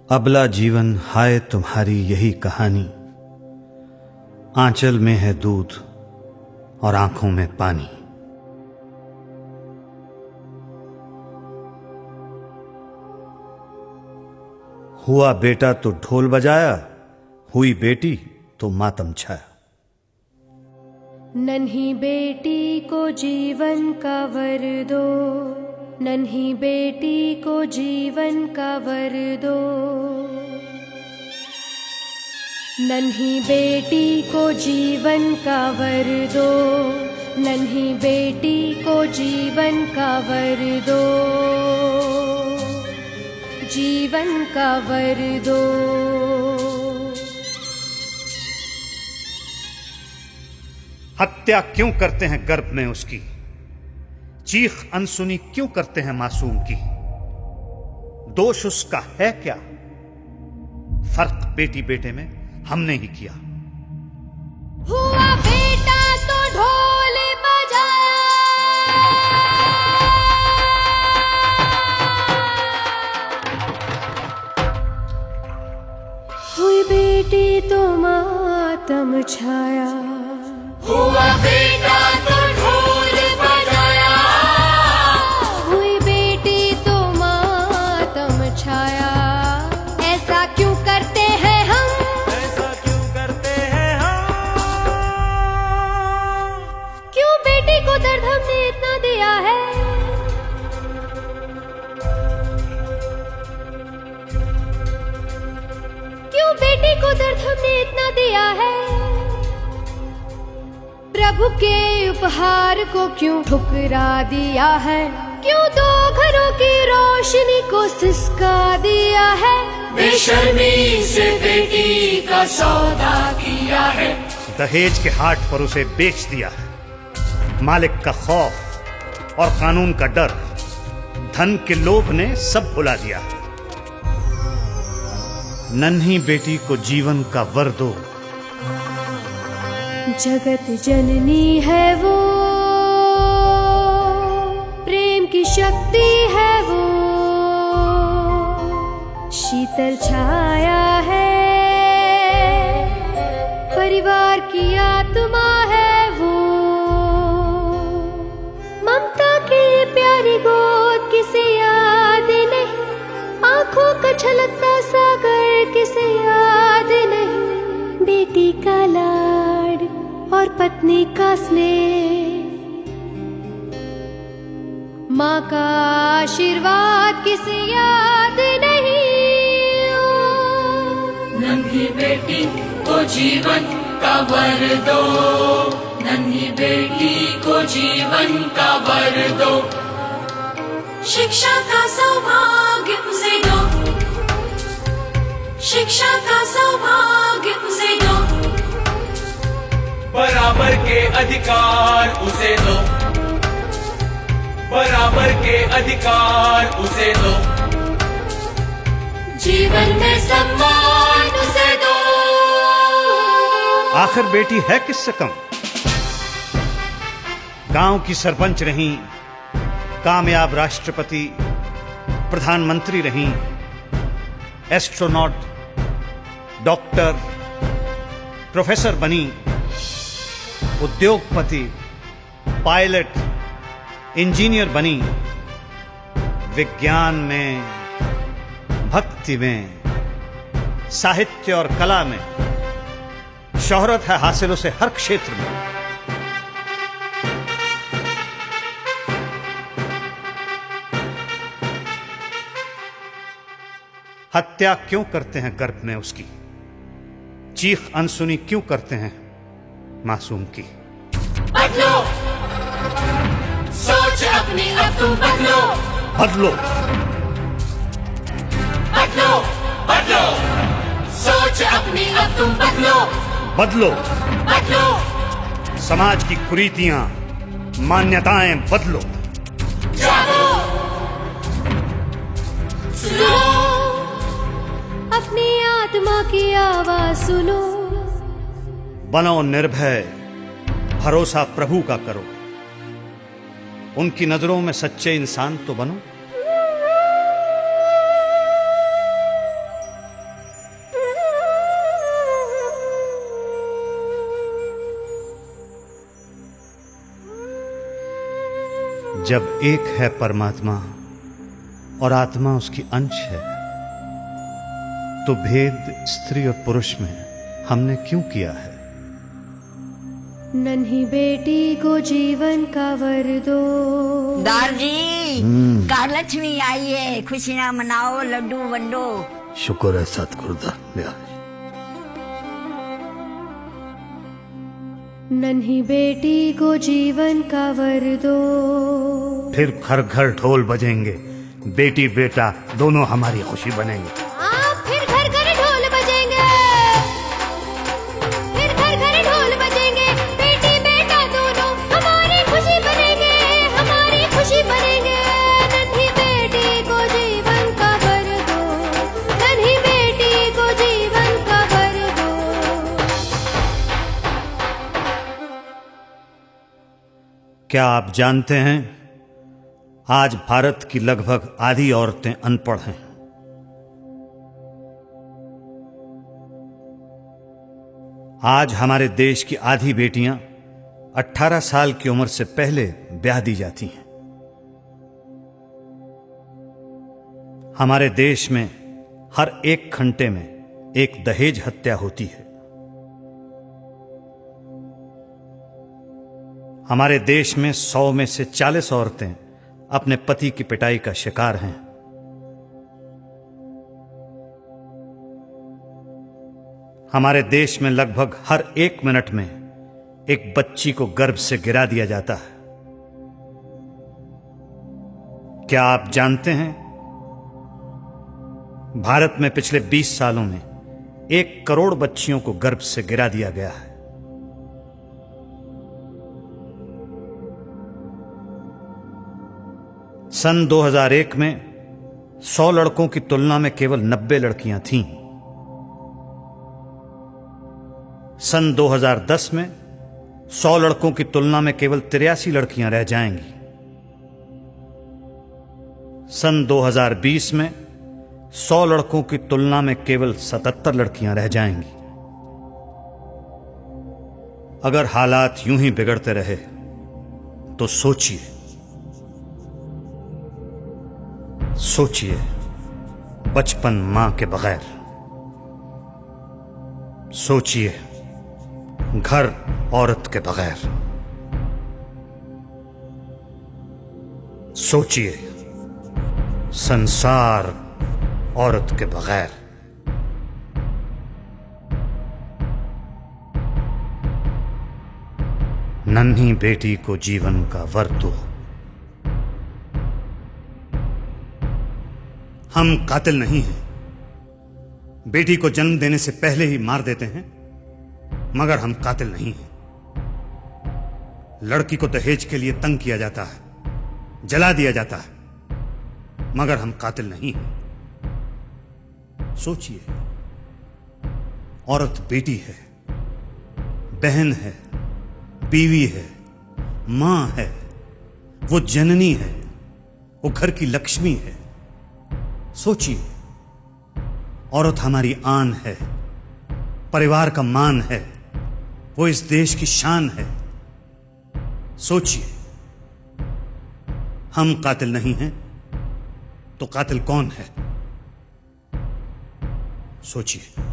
अबला जीवन हाय तुम्हारी यही कहानी, आंचल में है दूध और आंखों में पानी। हुआ बेटा तो ढोल बजाया, हुई बेटी तो मातम छाया। नन्ही बेटी को जीवन का वर दो, नन्ही बेटी को जीवन का वर दो। नन्ही बेटी को जीवन का वर दो, नन्ही बेटी को जीवन का वर दो, जीवन का वर दो। हत्या क्यों करते हैं गर्भ में उसकी, चीख अनसुनी क्यों करते हैं मासूम की। दोष उसका है क्या, फर्क बेटी बेटे में हमने ही किया। हुआ बेटा तो ढोल बजाया, हुई बेटी तो मातम छाया। हुआ बेटा तो ढोल बजाया, हुई बेटी तो मातम छाया। ऐसा क्यों करते हैं हम, ऐसा क्यों करते हैं हम। क्यों बेटी को दर्द हमने इतना दिया है। क्यों बेटी को दर्द हमने इतना दिया है। प्रभु के उपहार को क्यों ठुकरा दिया है। क्यों दो घरों की रोशनी को सिसका दिया है। बेशर्मी से बेटी का सौदा किया है। दहेज के हाट पर उसे बेच दिया है। मालिक का खौफ और कानून का डर, धन के लोभ ने सब भुला दिया है। नन्ही बेटी को जीवन का वर दो। जगत जननी है वो, प्रेम की शक्ति है वो, शीतल छाया है, परिवार की आत्मा है वो। ममता की प्यारी गोद किसे याद नहीं, आंखों का छलकता सागर किसे याद नहीं। बेटी का लाड और पत्नी का स्नेह, माँ का आशीर्वाद किसे याद नहीं। नन्ही बेटी को जीवन का वर दो, नन्ही बेटी को जीवन का वर दो। शिक्षा का सौभाग्य उसे दो, शिक्षा का सौभाग्य उसे दो। बराबर के अधिकार उसे दो, बराबर के अधिकार उसे दो। जीवन में सम्मान उसे दो। आखिर बेटी है किससे कम। गांव की सरपंच रहीं, कामयाब राष्ट्रपति, प्रधानमंत्री रहीं, एस्ट्रोनॉट, डॉक्टर, प्रोफेसर बनी, उद्योगपति, पायलट, इंजीनियर बनी। विज्ञान में, भक्ति में, साहित्य और कला में शोहरत है हासिल उसे हर क्षेत्र में। हत्या क्यों करते हैं गर्भ में उसकी, चीख अनसुनी क्यों करते हैं मासूम की। बदलो सोच अपनी, अब तुम बदलो, बदलो, बदलो, बदलो सोच अपनी, अब तुम बदलो, बदलो। बदलो। समाज की कुरीतियां, मान्यताएं बदलो। जागो, सुनो, अपनी आत्मा की आवाज सुनो। बनो निर्भय, भरोसा प्रभु का करो। उनकी नजरों में सच्चे इंसान तो बनो। जब एक है परमात्मा और आत्मा उसकी अंश है, तो भेद स्त्री और पुरुष में हमने क्यों किया है? नन्ही बेटी को जीवन का वर दो। दारजी, कारलक्ष्मी आई है, खुशियाँ मनाओ, लड्डू वंडो। शुक्र है सतगुरुदा। नन्ही बेटी को जीवन का वर दो। फिर घर घर ढोल बजेंगे, बेटी बेटा दोनों हमारी खुशी बनेंगे। फिर घर घर ढोल बजेंगे, फिर घर घर ढोल बजेंगे, बेटी बेटा दोनों हमारी खुशी बनेंगे, हमारी खुशी बनेंगे। नन्ही बेटी को जीवन का वर दो, नन्ही बेटी को जीवन का वर दो। क्या आप जानते हैं, आज भारत की लगभग आधी औरतें अनपढ़ हैं। आज हमारे देश की आधी बेटियां 18 साल की उम्र से पहले ब्याह दी जाती हैं। हमारे देश में हर 1 घंटे में एक दहेज हत्या होती है। हमारे देश में 100 में से 40 औरतें अपने पति की पिटाई का शिकार हैं। हमारे देश में लगभग हर 1 मिनट में एक बच्ची को गर्भ से गिरा दिया जाता है। क्या आप जानते हैं, भारत में पिछले 20 सालों में 1 करोड़ बच्चियों को गर्भ से गिरा दिया गया है। सन 2001 में 100 लड़कों की तुलना में केवल 90 लड़कियां थीं। सन 2010 में 100 लड़कों की तुलना में केवल 83 लड़कियां रह जाएंगी। सन 2020 में 100 लड़कों की तुलना में केवल 77 लड़कियां रह जाएंगी। अगर हालात यूं ही बिगड़ते रहे तो सोचिए बचपन मां के बगैर, सोचिए घर औरत के बगैर, सोचिए संसार औरत के बगैर। नन्ही बेटी को जीवन का वर दो। हम कातिल नहीं हैं, बेटी को जन्म देने से पहले ही मार देते हैं, मगर हम कातिल नहीं हैं। लड़की को दहेज के लिए तंग किया जाता है, जला दिया जाता है, मगर हम कातिल नहीं हैं। सोचिए, औरत बेटी है, बहन है, बीवी है, मां है, वो जननी है, वो घर की लक्ष्मी है। सोचिए, औरत हमारी आन है, परिवार का मान है, वो इस देश की शान है। सोचिए, हम कातिल नहीं हैं तो कातिल कौन है? सोचिए।